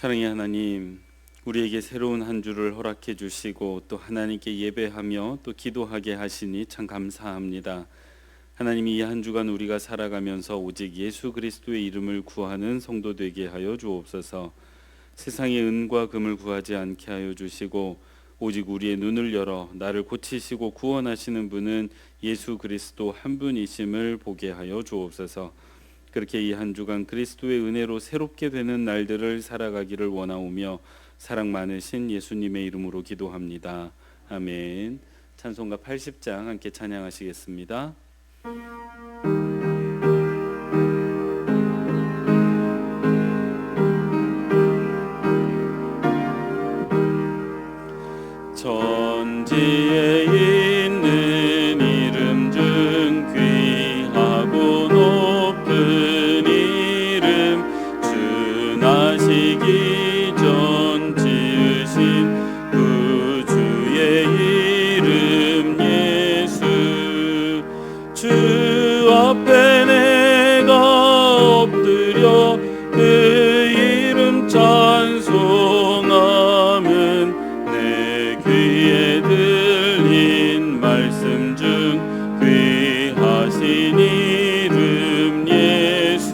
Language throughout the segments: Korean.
사랑의 하나님, 우리에게 새로운 한 주를 허락해 주시고 또 하나님께 예배하며 또 기도하게 하시니 참 감사합니다. 하나님이 이 한 주간 우리가 살아가면서 오직 예수 그리스도의 이름을 구하는 성도 되게 하여 주옵소서. 세상의 은과 금을 구하지 않게 하여 주시고 오직 우리의 눈을 열어 나를 고치시고 구원하시는 분은 예수 그리스도 한 분이심을 보게 하여 주옵소서. 그렇게 이 한 주간 그리스도의 은혜로 새롭게 되는 날들을 살아가기를 원하오며 사랑 많으신 예수님의 이름으로 기도합니다. 아멘. 찬송가 80장 함께 찬양하시겠습니다. 전지에 있는 이름 중 귀하고 높은 이름, 주 나시기 전 지으신 구주의 이름 예수. 주 앞에 내가 엎드려 그 이름 찬송하면 귀에 들린 말씀 중 귀하신 이름 예수.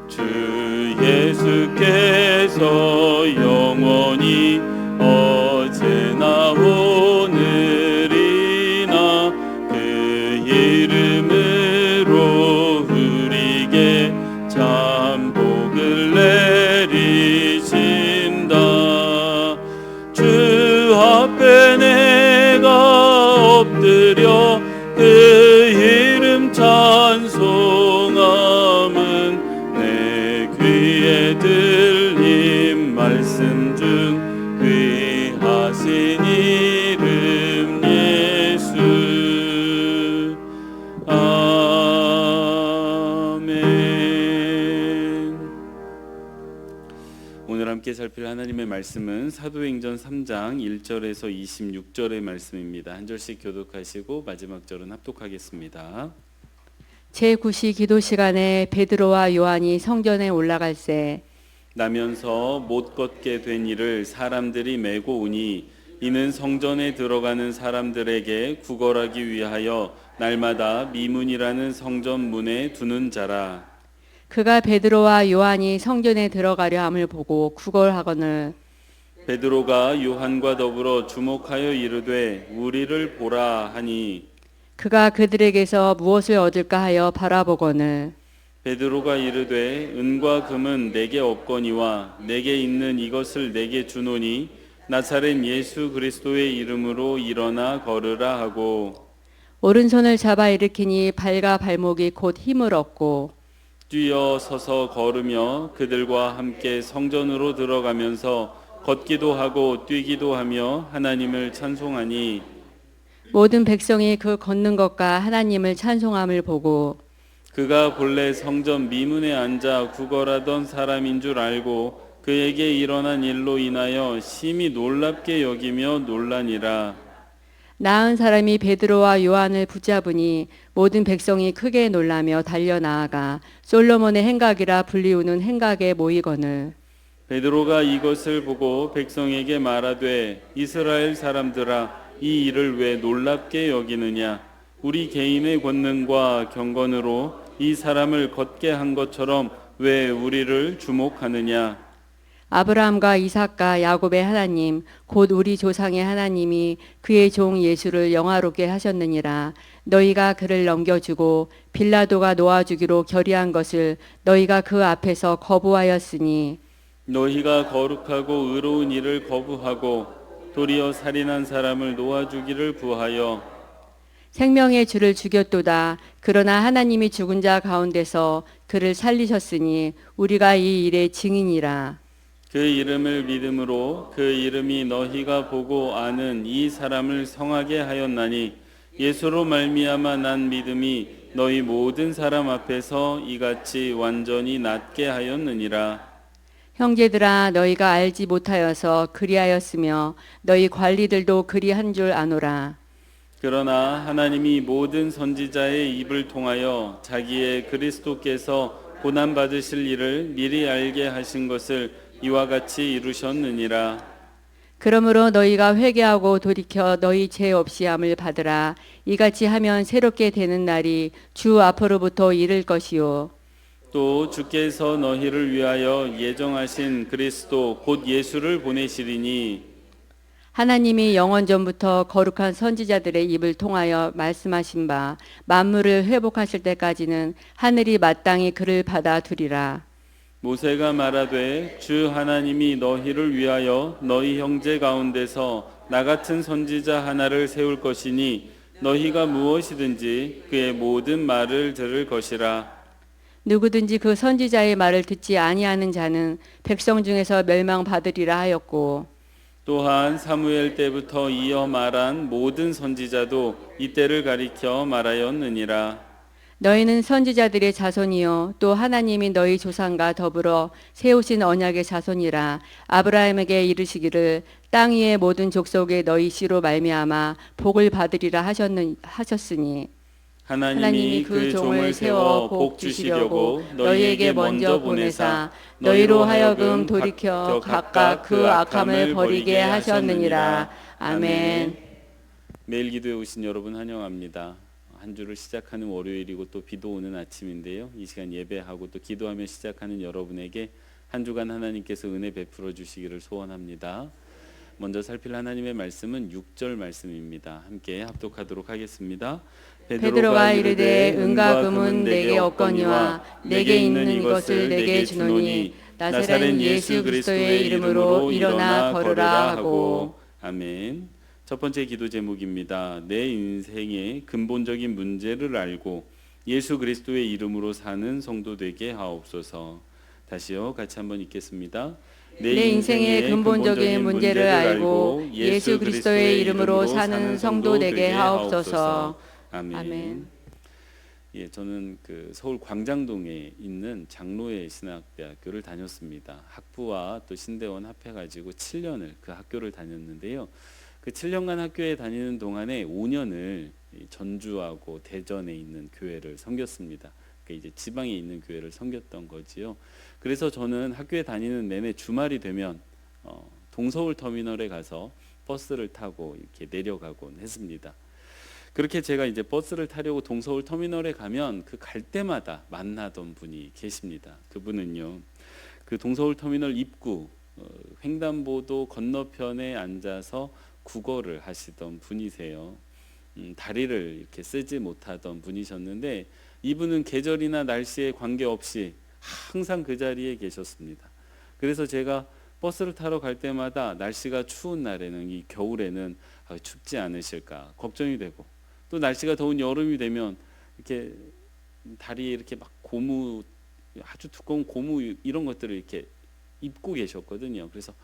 주 예수께서 영원히 어제나 오늘이나 그 이름으로 우리에게 참 복을 내리신다. 주 앞에 내가 엎드려 그 이름 찬송함은 내 귀에 들린 말씀 중 귀하신 이름 예수. 아멘. 오늘 함께 살필 하나님의 말씀은 사도행전 3장 1절에서 26절의 말씀입니다. 한 절씩 교독하시고 마지막 절은 합독하겠습니다. 제9시 기도 시간에 베드로와 요한이 성전에 올라갈새 나면서 못 걷게 된 이를 사람들이 메고 오니 이는 성전에 들어가는 사람들에게 구걸하기 위하여 날마다 미문이라는 성전 문에 두는 자라. 그가 베드로와 요한이 성전에 들어가려 함을 보고 구걸하거늘 베드로가 요한과 더불어 주목하여 이르되 우리를 보라 하니 그가 그들에게서 무엇을 얻을까 하여 바라보거늘 베드로가 이르되 은과 금은 내게 없거니와 내게 있는 이것을 내게 주노니 나사렛 예수 그리스도의 이름으로 일어나 걸으라 하고 오른손을 잡아 일으키니 발과 발목이 곧 힘을 얻고 뛰어 서서 걸으며 그들과 함께 성전으로 들어가면서 걷기도 하고 뛰기도 하며 하나님을 찬송하니 모든 백성이 그 걷는 것과 하나님을 찬송함을 보고 그가 본래 성전 미문에 앉아 구걸하던 사람인 줄 알고 그에게 일어난 일로 인하여 심히 놀랍게 여기며 놀라니라. 나은 사람이 베드로와 요한을 붙잡으니 모든 백성이 크게 놀라며 달려 나아가 솔로몬의 행각이라 불리우는 행각에 모이거늘 베드로가 이것을 보고 백성에게 말하되 이스라엘 사람들아 이 일을 왜 놀랍게 여기느냐. 우리 개인의 권능과 경건으로 이 사람을 걷게 한 것처럼 왜 우리를 주목하느냐. 아브라함과 이삭과 야곱의 하나님 곧 우리 조상의 하나님이 그의 종 예수를 영화롭게 하셨느니라. 너희가 그를 넘겨주고 빌라도가 놓아주기로 결의한 것을 너희가 그 앞에서 거부하였으니 너희가 거룩하고 의로운 일을 거부하고 도리어 살인한 사람을 놓아주기를 구하여 생명의 주를 죽였도다. 그러나 하나님이 죽은 자 가운데서 그를 살리셨으니 우리가 이 일의 증인이라. 그 이름을 믿음으로 그 이름이 너희가 보고 아는 이 사람을 성하게 하였나니 예수로 말미암아 난 믿음이 너희 모든 사람 앞에서 이같이 완전히 낫게 하였느니라. 형제들아 너희가 알지 못하여서 그리하였으며 너희 관리들도 그리한 줄 아노라. 그러나 하나님이 모든 선지자의 입을 통하여 자기의 그리스도께서 고난 받으실 일을 미리 알게 하신 것을 이와 같이 이루셨느니라. 그러므로 너희가 회개하고 돌이켜 너희 죄 없이 함을 받으라. 이같이 하면 새롭게 되는 날이 주 앞으로부터 이를 것이요. 또 주께서 너희를 위하여 예정하신 그리스도 곧 예수를 보내시리니 하나님이 영원 전부터 거룩한 선지자들의 입을 통하여 말씀하신 바 만물을 회복하실 때까지는 하늘이 마땅히 그를 받아두리라. 모세가 말하되 주 하나님이 너희를 위하여 너희 형제 가운데서 나 같은 선지자 하나를 세울 것이니 너희가 무엇이든지 그의 모든 말을 들을 것이라. 누구든지 그 선지자의 말을 듣지 아니하는 자는 백성 중에서 멸망받으리라 하였고, 또한 사무엘 때부터 이어 말한 모든 선지자도 이때를 가리켜 말하였느니라. 너희는 선지자들의 자손이요 또 하나님이 너희 조상과 더불어 세우신 언약의 자손이라. 아브라함에게 이르시기를 땅 위의 모든 족속에 너희 씨로 말미암아 복을 받으리라 하셨으니, 하나님이 그 종을 세워 복 주시려고 너희에게 먼저 보내사 너희로 하여금 돌이켜 각각 그 악함을 버리게 하셨느니라. 아멘. 매일 기도에 오신 여러분 환영합니다. 한 주를 시작하는 월요일이고 또 비도 오는 아침인데요. 이 시간 예배하고 또 기도하며 시작하는 여러분에게 한 주간 하나님께서 은혜 베풀어 주시기를 소원합니다. 먼저 살필 하나님의 말씀은 6절 말씀입니다. 함께 합독하도록 하겠습니다. 베드로가 이르되 은과 금은 내게 없거니와 내게 있는 이것을 내게 주노니 나사렛 예수 그리스도의 이름으로 일어나 걸으라 하고. 아멘. 첫 번째 기도 제목입니다. 내 인생의 근본적인 문제를 알고 예수 그리스도의 이름으로 사는 성도 되게 하옵소서. 다시요, 같이 한번 읽겠습니다. 내 인생의 근본적인 문제를 알고 예수 그리스도의 이름으로 사는 성도 되게 하옵소서. 아멘. 예, 저는 그 서울 광장동에 있는 장로회 신학대학교를 다녔습니다. 학부와 또 신대원 합해가지고 7년을 그 학교를 다녔는데요. 그 7년간 학교에 다니는 동안에 5년을 전주하고 대전에 있는 교회를 섬겼습니다. 이제 지방에 있는 교회를 섬겼던 거지요. 그래서 저는 학교에 다니는 내내 주말이 되면 동서울 터미널에 가서 버스를 타고 이렇게 내려가곤 했습니다. 그렇게 제가 이제 버스를 타려고 동서울 터미널에 가면 그 갈 때마다 만나던 분이 계십니다. 그분은요, 그 동서울 터미널 입구 횡단보도 건너편에 앉아서 국어를 하시던 분이세요. 다리를 이렇게 쓰지 못하던 분이셨는데 이분은 계절이나 날씨에 관계없이 항상 그 자리에 계셨습니다. 그래서 제가 버스를 타러 갈 때마다 날씨가 추운 날에는, 이 겨울에는 춥지 않으실까 걱정이 되고, 또 날씨가 더운 여름이 되면 이렇게 다리에 이렇게 막 고무, 아주 두꺼운 고무 이런 것들을 이렇게 입고 계셨거든요. 그래서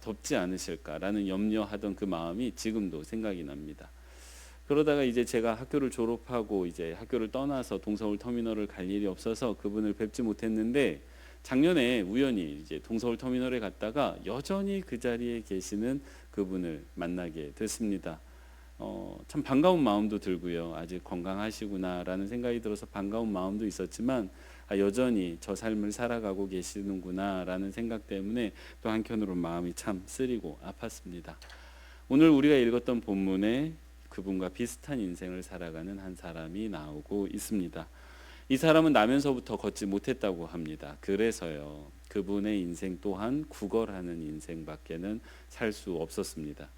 덥지 않으실까라는 염려하던 그 마음이 지금도 생각이 납니다. 그러다가 이제 제가 학교를 졸업하고 이제 학교를 떠나서 동서울 터미널을 갈 일이 없어서 그분을 뵙지 못했는데, 작년에 우연히 이제 동서울 터미널에 갔다가 여전히 그 자리에 계시는 그분을 만나게 됐습니다. 참 반가운 마음도 들고요. 아직 건강하시구나라는 생각이 들어서 반가운 마음도 있었지만, 여전히 저 삶을 살아가고 계시는구나라는 생각 때문에 또 한편으로 마음이 참 쓰리고 아팠습니다. 오늘 우리가 읽었던 본문에 그분과 비슷한 인생을 살아가는 한 사람이 나오고 있습니다. 이 사람은 나면서부터 걷지 못했다고 합니다. 그래서요, 그분의 인생 또한 구걸하는 인생밖에는 살 수 없었습니다.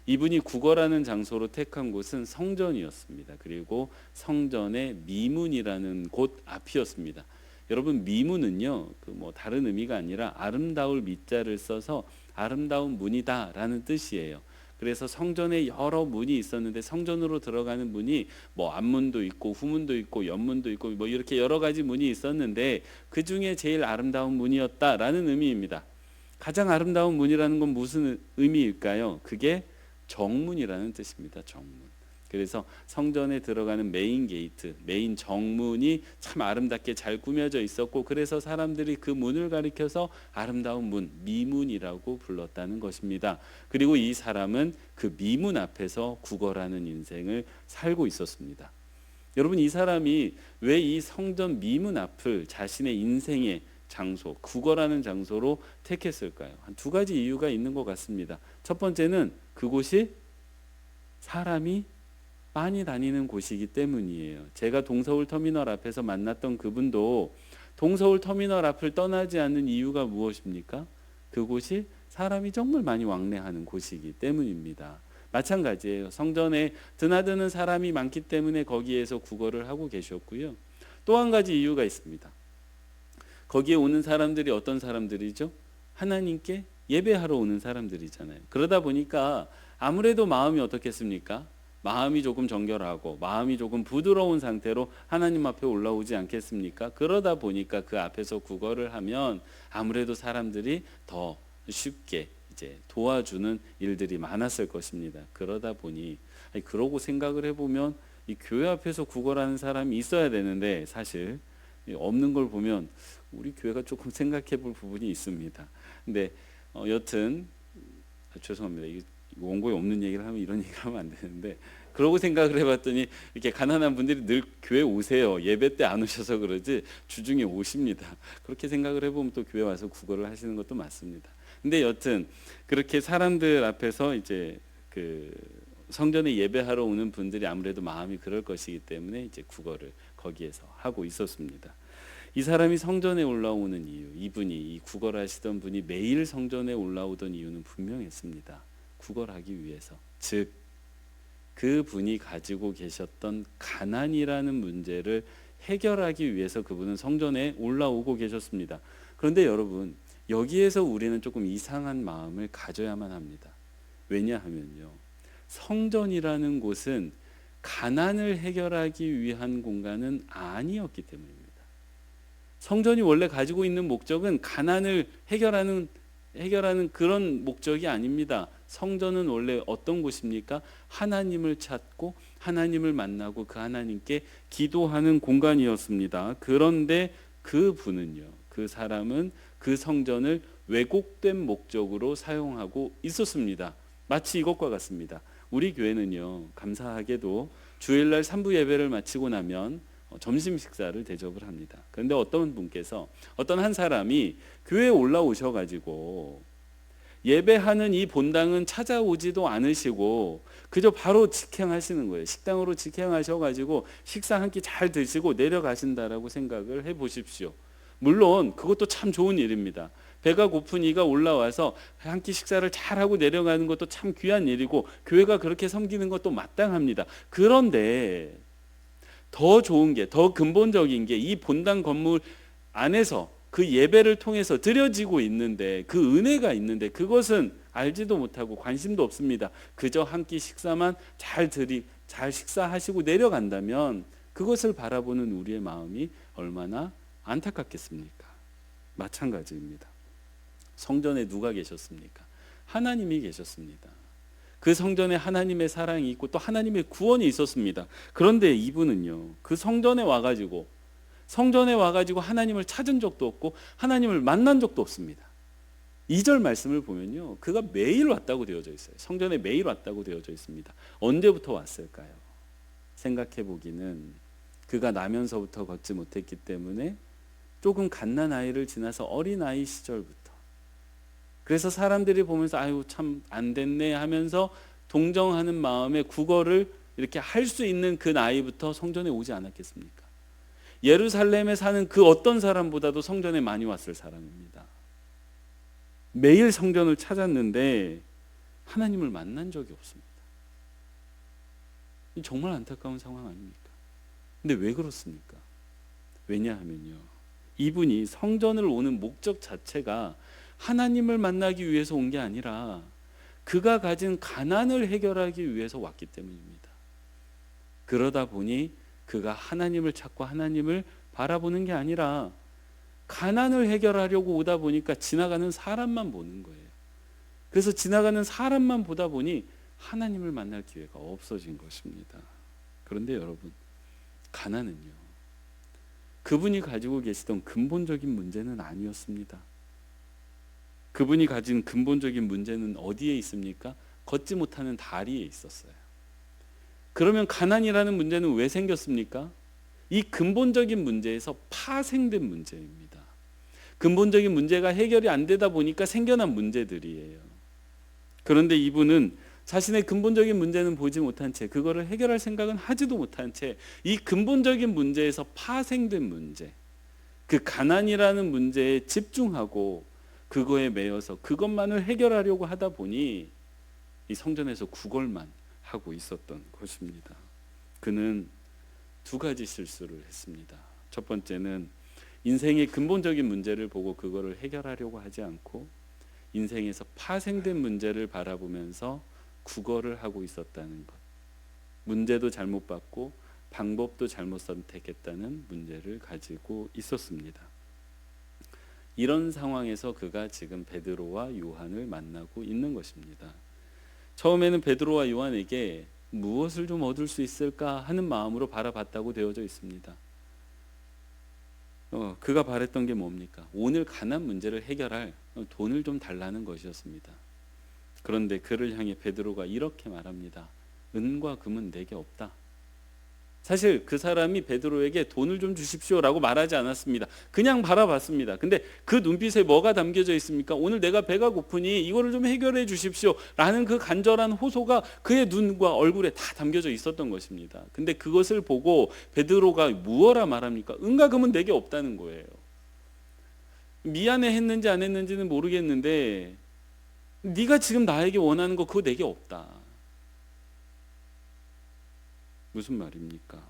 이분이 구걸하는 장소로 택한 곳은 성전이었습니다. 그리고 성전의 미문이라는 곳 앞이었습니다. 여러분, 미문은요, 다른 의미가 아니라 아름다울 미자를 써서 아름다운 문이다라는 뜻이에요. 그래서 성전에 여러 문이 있었는데 성전으로 들어가는 문이 앞문도 있고 후문도 있고 옆문도 있고 이렇게 여러 가지 문이 있었는데 그 중에 제일 아름다운 문이었다라는 의미입니다. 가장 아름다운 문이라는 건 무슨 의미일까요? 그게 정문이라는 뜻입니다. 정문. 그래서 성전에 들어가는 메인 게이트, 메인 정문이 참 아름답게 잘 꾸며져 있었고, 그래서 사람들이 그 문을 가리켜서 아름다운 문, 미문이라고 불렀다는 것입니다. 그리고 이 사람은 그 미문 앞에서 구걸하는 인생을 살고 있었습니다. 여러분, 이 사람이 왜 이 성전 미문 앞을 자신의 인생의 장소, 구걸하는 장소로 택했을까요? 한 두 가지 이유가 있는 것 같습니다. 첫 번째는 그곳이 사람이 많이 다니는 곳이기 때문이에요. 제가 동서울 터미널 앞에서 만났던 그분도 동서울 터미널 앞을 떠나지 않는 이유가 무엇입니까? 그곳이 사람이 정말 많이 왕래하는 곳이기 때문입니다. 마찬가지예요. 성전에 드나드는 사람이 많기 때문에 거기에서 구걸을 하고 계셨고요. 또 한 가지 이유가 있습니다. 거기에 오는 사람들이 어떤 사람들이죠? 하나님께 예배하러 오는 사람들이잖아요. 그러다 보니까 아무래도 마음이 어떻겠습니까? 마음이 조금 정결하고 마음이 조금 부드러운 상태로 하나님 앞에 올라오지 않겠습니까? 그러다 보니까 그 앞에서 구걸을 하면 아무래도 사람들이 더 쉽게 이제 도와주는 일들이 많았을 것입니다. 그러다 보니 그러고 생각을 해보면 이 교회 앞에서 구걸하는 사람이 있어야 되는데 사실 없는 걸 보면 우리 교회가 조금 생각해 볼 부분이 있습니다. 근데 여튼 죄송합니다. 이 원고에 없는 얘기를 하면 이런 얘기를 하면 안 되는데, 그러고 생각을 해봤더니 이렇게 가난한 분들이 늘 교회 오세요. 예배 때 안 오셔서 그러지 주중에 오십니다. 그렇게 생각을 해보면 또 교회 와서 구걸을 하시는 것도 맞습니다. 근데 여튼 그렇게 사람들 앞에서 이제 그 성전에 예배하러 오는 분들이 아무래도 마음이 그럴 것이기 때문에 이제 구걸을 거기에서 하고 있었습니다. 이 사람이 성전에 올라오는 이유, 이분이 이 구걸하시던 분이 매일 성전에 올라오던 이유는 분명했습니다. 구걸하기 위해서, 즉 그분이 가지고 계셨던 가난이라는 문제를 해결하기 위해서 그분은 성전에 올라오고 계셨습니다. 그런데 여러분, 여기에서 우리는 조금 이상한 마음을 가져야만 합니다. 왜냐하면요, 성전이라는 곳은 가난을 해결하기 위한 공간은 아니었기 때문입니다. 성전이 원래 가지고 있는 목적은 가난을 해결하는 그런 목적이 아닙니다. 성전은 원래 어떤 곳입니까? 하나님을 찾고 하나님을 만나고 그 하나님께 기도하는 공간이었습니다. 그런데 그분은요, 그 사람은 그 성전을 왜곡된 목적으로 사용하고 있었습니다. 마치 이것과 같습니다. 우리 교회는요, 감사하게도 주일날 3부 예배를 마치고 나면 점심 식사를 대접을 합니다. 그런데 어떤 분께서, 어떤 한 사람이 교회에 올라오셔가지고 예배하는 이 본당은 찾아오지도 않으시고 그저 바로 직행하시는 거예요. 식당으로 직행하셔가지고 식사 한 끼 잘 드시고 내려가신다라고 생각을 해보십시오. 물론 그것도 참 좋은 일입니다. 배가 고픈 이가 올라와서 한 끼 식사를 잘하고 내려가는 것도 참 귀한 일이고 교회가 그렇게 섬기는 것도 마땅합니다. 그런데 더 좋은 게, 더 근본적인 게 이 본당 건물 안에서 그 예배를 통해서 드려지고 있는데, 그 은혜가 있는데 그것은 알지도 못하고 관심도 없습니다. 그저 한 끼 식사만 잘 식사하시고 내려간다면 그것을 바라보는 우리의 마음이 얼마나 안타깝겠습니까? 마찬가지입니다. 성전에 누가 계셨습니까? 하나님이 계셨습니다. 그 성전에 하나님의 사랑이 있고 또 하나님의 구원이 있었습니다. 그런데 이분은요, 그 성전에 와가지고 하나님을 찾은 적도 없고 하나님을 만난 적도 없습니다. 2절 말씀을 보면요, 그가 매일 왔다고 되어져 있어요. 성전에 매일 왔다고 되어져 있습니다. 언제부터 왔을까요? 생각해 보기는 그가 나면서부터 걷지 못했기 때문에 조금 갓난아이를 지나서 어린아이 시절부터, 그래서 사람들이 보면서 아유 참 안 됐네 하면서 동정하는 마음에 구걸을 이렇게 할 수 있는 그 나이부터 성전에 오지 않았겠습니까? 예루살렘에 사는 그 어떤 사람보다도 성전에 많이 왔을 사람입니다. 매일 성전을 찾았는데 하나님을 만난 적이 없습니다. 정말 안타까운 상황 아닙니까? 근데 왜 그렇습니까? 왜냐하면요, 이분이 성전을 오는 목적 자체가 하나님을 만나기 위해서 온 게 아니라 그가 가진 가난을 해결하기 위해서 왔기 때문입니다. 그러다 보니 그가 하나님을 찾고 하나님을 바라보는 게 아니라 가난을 해결하려고 오다 보니까 지나가는 사람만 보는 거예요. 그래서 지나가는 사람만 보다 보니 하나님을 만날 기회가 없어진 것입니다. 그런데 여러분, 가난은요, 그분이 가지고 계시던 근본적인 문제는 아니었습니다. 그분이 가진 근본적인 문제는 어디에 있습니까? 걷지 못하는 다리에 있었어요. 그러면 가난이라는 문제는 왜 생겼습니까? 이 근본적인 문제에서 파생된 문제입니다. 근본적인 문제가 해결이 안 되다 보니까 생겨난 문제들이에요. 그런데 이분은 자신의 근본적인 문제는 보지 못한 채, 그거를 해결할 생각은 하지도 못한 채, 이 근본적인 문제에서 파생된 문제, 그 가난이라는 문제에 집중하고 그거에 매여서 그것만을 해결하려고 하다 보니 이 성전에서 구걸만 하고 있었던 것입니다. 그는 두 가지 실수를 했습니다. 첫 번째는 인생의 근본적인 문제를 보고 그거를 해결하려고 하지 않고 인생에서 파생된 문제를 바라보면서 구걸을 하고 있었다는 것. 문제도 잘못 봤고 방법도 잘못 선택했다는 문제를 가지고 있었습니다. 이런 상황에서 그가 지금 베드로와 요한을 만나고 있는 것입니다. 처음에는 베드로와 요한에게 무엇을 좀 얻을 수 있을까 하는 마음으로 바라봤다고 되어져 있습니다. 그가 바랬던 게 뭡니까? 오늘 가난 문제를 해결할 돈을 좀 달라는 것이었습니다. 그런데 그를 향해 베드로가 이렇게 말합니다. 은과 금은 내게 없다. 사실 그 사람이 베드로에게 돈을 좀 주십시오라고 말하지 않았습니다. 그냥 바라봤습니다. 근데 그 눈빛에 뭐가 담겨져 있습니까? 오늘 내가 배가 고프니 이거를 좀 해결해 주십시오 라는 그 간절한 호소가 그의 눈과 얼굴에 다 담겨져 있었던 것입니다. 근데 그것을 보고 베드로가 무엇라 말합니까? 은과 금은 내게 없다는 거예요. 미안해 했는지 안 했는지는 모르겠는데 네가 지금 나에게 원하는 거 그거 내게 없다. 무슨 말입니까?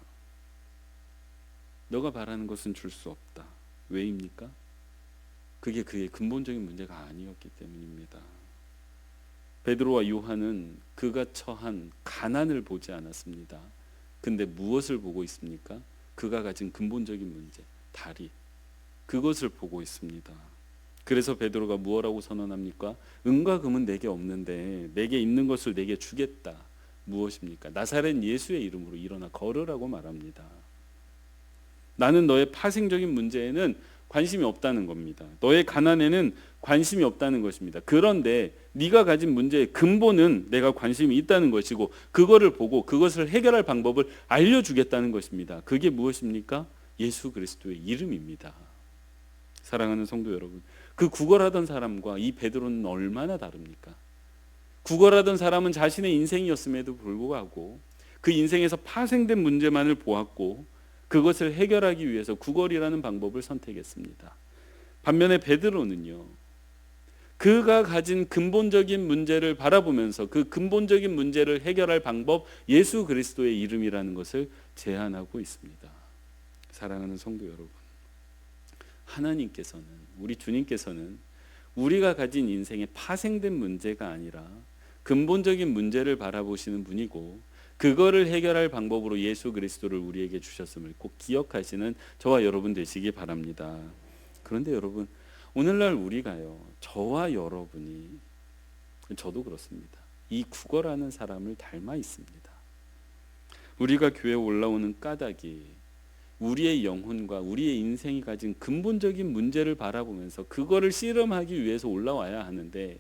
너가 바라는 것은 줄 수 없다. 왜입니까? 그게 그의 근본적인 문제가 아니었기 때문입니다. 베드로와 요한은 그가 처한 가난을 보지 않았습니다. 근데 무엇을 보고 있습니까? 그가 가진 근본적인 문제, 다리. 그것을 보고 있습니다. 그래서 베드로가 무엇라고 선언합니까? 은과 금은 내게 없는데 내게 있는 것을 내게 주겠다. 무엇입니까? 나사렛 예수의 이름으로 일어나 걸으라고 말합니다. 나는 너의 파생적인 문제에는 관심이 없다는 겁니다. 너의 가난에는 관심이 없다는 것입니다. 그런데 네가 가진 문제의 근본은 내가 관심이 있다는 것이고 그거를 보고 그것을 해결할 방법을 알려주겠다는 것입니다. 그게 무엇입니까? 예수 그리스도의 이름입니다. 사랑하는 성도 여러분, 그 구걸하던 사람과 이 베드로는 얼마나 다릅니까? 구걸하던 사람은 자신의 인생이었음에도 불구하고 그 인생에서 파생된 문제만을 보았고 그것을 해결하기 위해서 구걸이라는 방법을 선택했습니다. 반면에 베드로는요, 그가 가진 근본적인 문제를 바라보면서 그 근본적인 문제를 해결할 방법, 예수 그리스도의 이름이라는 것을 제안하고 있습니다. 사랑하는 성도 여러분, 하나님께서는, 우리 주님께서는 우리가 가진 인생의 파생된 문제가 아니라 근본적인 문제를 바라보시는 분이고 그거를 해결할 방법으로 예수 그리스도를 우리에게 주셨음을 꼭 기억하시는 저와 여러분 되시기 바랍니다. 그런데 여러분, 오늘날 우리가요, 저와 여러분이, 저도 그렇습니다. 이 구걸하는 사람을 닮아 있습니다. 우리가 교회에 올라오는 까닭이 우리의 영혼과 우리의 인생이 가진 근본적인 문제를 바라보면서 그거를 씨름하기 위해서 올라와야 하는데,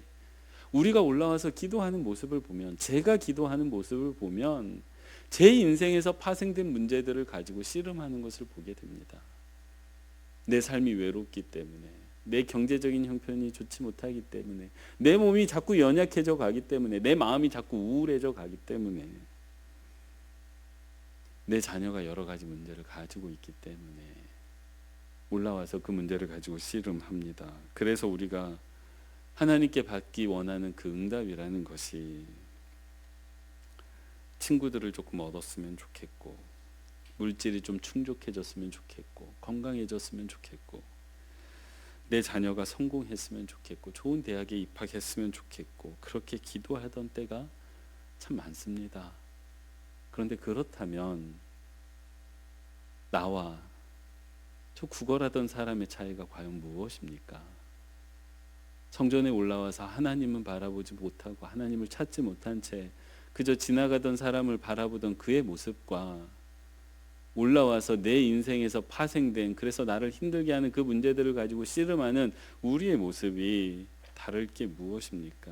우리가 올라와서 기도하는 모습을 보면, 제가 기도하는 모습을 보면 제 인생에서 파생된 문제들을 가지고 씨름하는 것을 보게 됩니다. 내 삶이 외롭기 때문에, 내 경제적인 형편이 좋지 못하기 때문에, 내 몸이 자꾸 연약해져 가기 때문에, 내 마음이 자꾸 우울해져 가기 때문에, 내 자녀가 여러 가지 문제를 가지고 있기 때문에 올라와서 그 문제를 가지고 씨름합니다. 그래서 우리가 하나님께 받기 원하는 그 응답이라는 것이 친구들을 조금 얻었으면 좋겠고, 물질이 좀 충족해졌으면 좋겠고, 건강해졌으면 좋겠고, 내 자녀가 성공했으면 좋겠고, 좋은 대학에 입학했으면 좋겠고, 그렇게 기도하던 때가 참 많습니다. 그런데 그렇다면 나와 저 구걸하던 사람의 차이가 과연 무엇입니까? 성전에 올라와서 하나님은 바라보지 못하고 하나님을 찾지 못한 채 그저 지나가던 사람을 바라보던 그의 모습과 올라와서 내 인생에서 파생된, 그래서 나를 힘들게 하는 그 문제들을 가지고 씨름하는 우리의 모습이 다를 게 무엇입니까?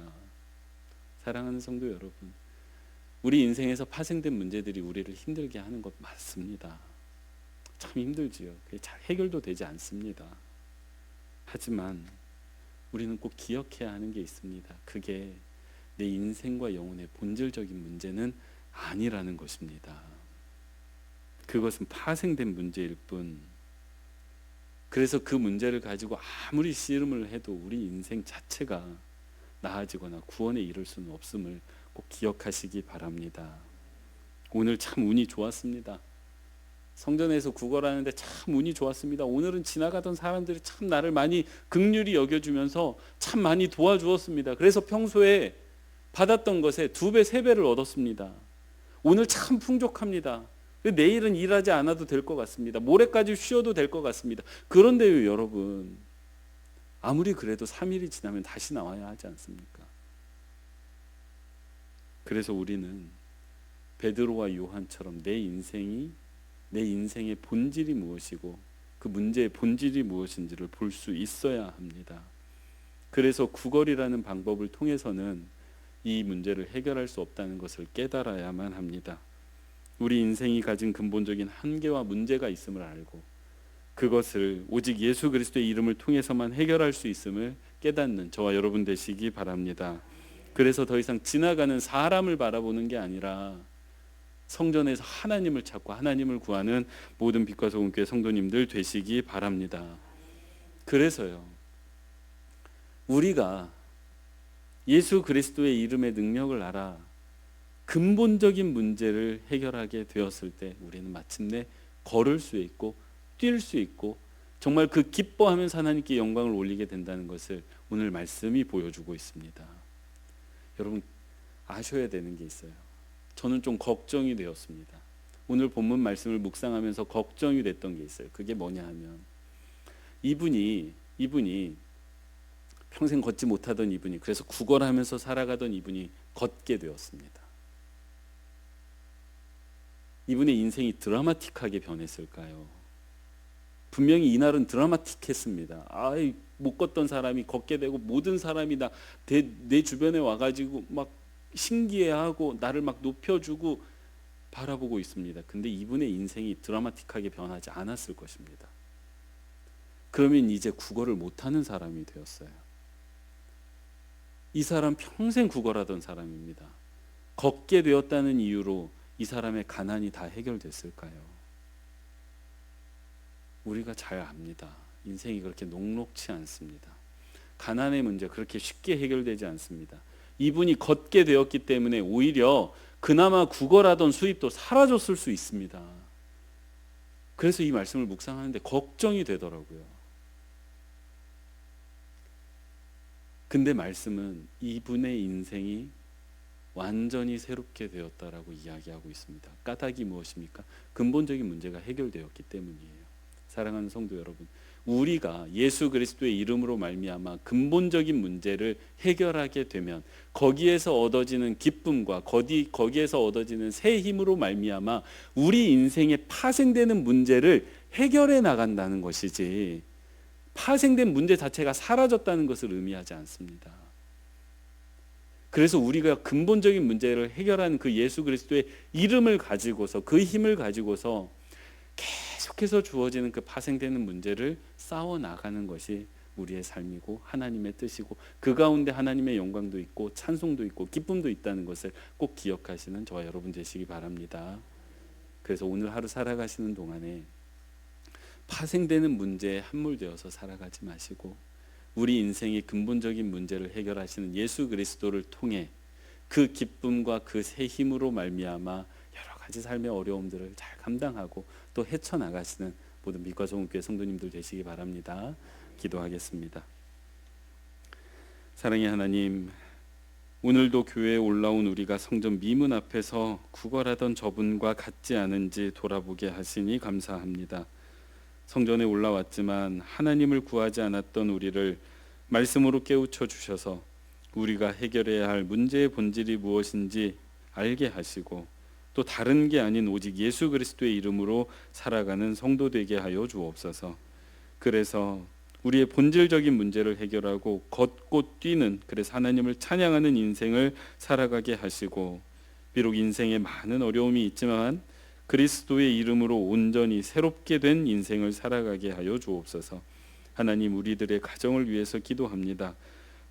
사랑하는 성도 여러분, 우리 인생에서 파생된 문제들이 우리를 힘들게 하는 것 맞습니다. 참 힘들지요. 그게 잘 해결도 되지 않습니다. 하지만 우리는 꼭 기억해야 하는 게 있습니다. 그게 내 인생과 영혼의 본질적인 문제는 아니라는 것입니다. 그것은 파생된 문제일 뿐. 그래서 그 문제를 가지고 아무리 씨름을 해도 우리 인생 자체가 나아지거나 구원에 이를 수는 없음을 꼭 기억하시기 바랍니다. 오늘 참 운이 좋았습니다. 성전에서 구걸하는데 참 운이 좋았습니다. 오늘은 지나가던 사람들이 참 나를 많이 긍휼히 여겨주면서 참 많이 도와주었습니다. 그래서 평소에 받았던 것에 2배, 3배를 얻었습니다. 오늘 참 풍족합니다. 내일은 일하지 않아도 될 것 같습니다. 모레까지 쉬어도 될 것 같습니다. 그런데요, 여러분, 아무리 그래도 3일이 지나면 다시 나와야 하지 않습니까? 그래서 우리는 베드로와 요한처럼 내 인생의 본질이 무엇이고 그 문제의 본질이 무엇인지를 볼 수 있어야 합니다. 그래서 구걸이라는 방법을 통해서는 이 문제를 해결할 수 없다는 것을 깨달아야만 합니다. 우리 인생이 가진 근본적인 한계와 문제가 있음을 알고 그것을 오직 예수 그리스도의 이름을 통해서만 해결할 수 있음을 깨닫는 저와 여러분 되시기 바랍니다. 그래서 더 이상 지나가는 사람을 바라보는 게 아니라 성전에서 하나님을 찾고 하나님을 구하는 모든 빛과 소금교회 성도님들 되시기 바랍니다. 그래서요, 우리가 예수 그리스도의 이름의 능력을 알아 근본적인 문제를 해결하게 되었을 때 우리는 마침내 걸을 수 있고 뛸 수 있고 정말 그 기뻐하면서 하나님께 영광을 올리게 된다는 것을 오늘 말씀이 보여주고 있습니다. 여러분, 아셔야 되는 게 있어요. 저는 좀 걱정이 되었습니다. 오늘 본문 말씀을 묵상하면서 걱정이 됐던 게 있어요. 그게 뭐냐 하면 이분이 평생 걷지 못하던 이분이, 그래서 구걸하면서 살아가던 이분이 걷게 되었습니다. 이분의 인생이 드라마틱하게 변했을까요? 분명히 이날은 드라마틱했습니다. 못 걷던 사람이 걷게 되고 모든 사람이 다 내 주변에 와가지고 막 신기해하고 나를 막 높여주고 바라보고 있습니다. 근데 이분의 인생이 드라마틱하게 변하지 않았을 것입니다. 그러면 이제 구걸을 못하는 사람이 되었어요. 이 사람 평생 구걸하던 사람입니다. 걷게 되었다는 이유로 이 사람의 가난이 다 해결됐을까요? 우리가 잘 압니다. 인생이 그렇게 녹록치 않습니다. 가난의 문제 그렇게 쉽게 해결되지 않습니다. 이분이 걷게 되었기 때문에 오히려 그나마 구걸하던 수입도 사라졌을 수 있습니다. 그래서 이 말씀을 묵상하는데 걱정이 되더라고요. 근데 말씀은 이분의 인생이 완전히 새롭게 되었다라고 이야기하고 있습니다. 까닭이 무엇입니까? 근본적인 문제가 해결되었기 때문이에요. 사랑하는 성도 여러분, 우리가 예수 그리스도의 이름으로 말미암아 근본적인 문제를 해결하게 되면 거기에서 얻어지는 기쁨과 거기에서 얻어지는 새 힘으로 말미암아 우리 인생에 파생되는 문제를 해결해 나간다는 것이지, 파생된 문제 자체가 사라졌다는 것을 의미하지 않습니다. 그래서 우리가 근본적인 문제를 해결하는 그 예수 그리스도의 이름을 가지고서, 그 힘을 가지고서 계속해서 주어지는 그 파생되는 문제를 싸워 나가는 것이 우리의 삶이고 하나님의 뜻이고, 그 가운데 하나님의 영광도 있고 찬송도 있고 기쁨도 있다는 것을 꼭 기억하시는 저와 여러분 되시기 바랍니다. 그래서 오늘 하루 살아가시는 동안에 파생되는 문제에 함몰되어서 살아가지 마시고 우리 인생의 근본적인 문제를 해결하시는 예수 그리스도를 통해 그 기쁨과 그 새 힘으로 말미암아 여러 가지 삶의 어려움들을 잘 감당하고 또 헤쳐나가시는 모든 빛과 소금교회 성도님들 되시기 바랍니다. 기도하겠습니다. 사랑의 하나님, 오늘도 교회에 올라온 우리가 성전 미문 앞에서 구걸하던 저분과 같지 않은지 돌아보게 하시니 감사합니다. 성전에 올라왔지만 하나님을 구하지 않았던 우리를 말씀으로 깨우쳐 주셔서 우리가 해결해야 할 문제의 본질이 무엇인지 알게 하시고 또 다른 게 아닌 오직 예수 그리스도의 이름으로 살아가는 성도 되게 하여 주옵소서. 그래서 우리의 본질적인 문제를 해결하고 걷고 뛰는, 그래서 하나님을 찬양하는 인생을 살아가게 하시고 비록 인생에 많은 어려움이 있지만 그리스도의 이름으로 온전히 새롭게 된 인생을 살아가게 하여 주옵소서. 하나님, 우리들의 가정을 위해서 기도합니다.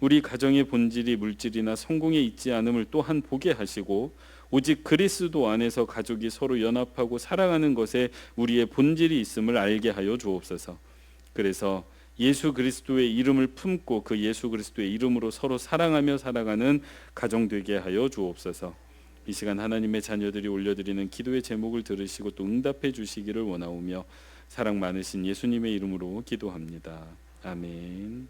우리 가정의 본질이 물질이나 성공에 있지 않음을 또한 보게 하시고 오직 그리스도 안에서 가족이 서로 연합하고 사랑하는 것에 우리의 본질이 있음을 알게 하여 주옵소서. 그래서 예수 그리스도의 이름을 품고 그 예수 그리스도의 이름으로 서로 사랑하며 살아가는 가정 되게 하여 주옵소서. 이 시간 하나님의 자녀들이 올려드리는 기도의 제목을 들으시고 또 응답해 주시기를 원하오며 사랑 많으신 예수님의 이름으로 기도합니다. 아멘.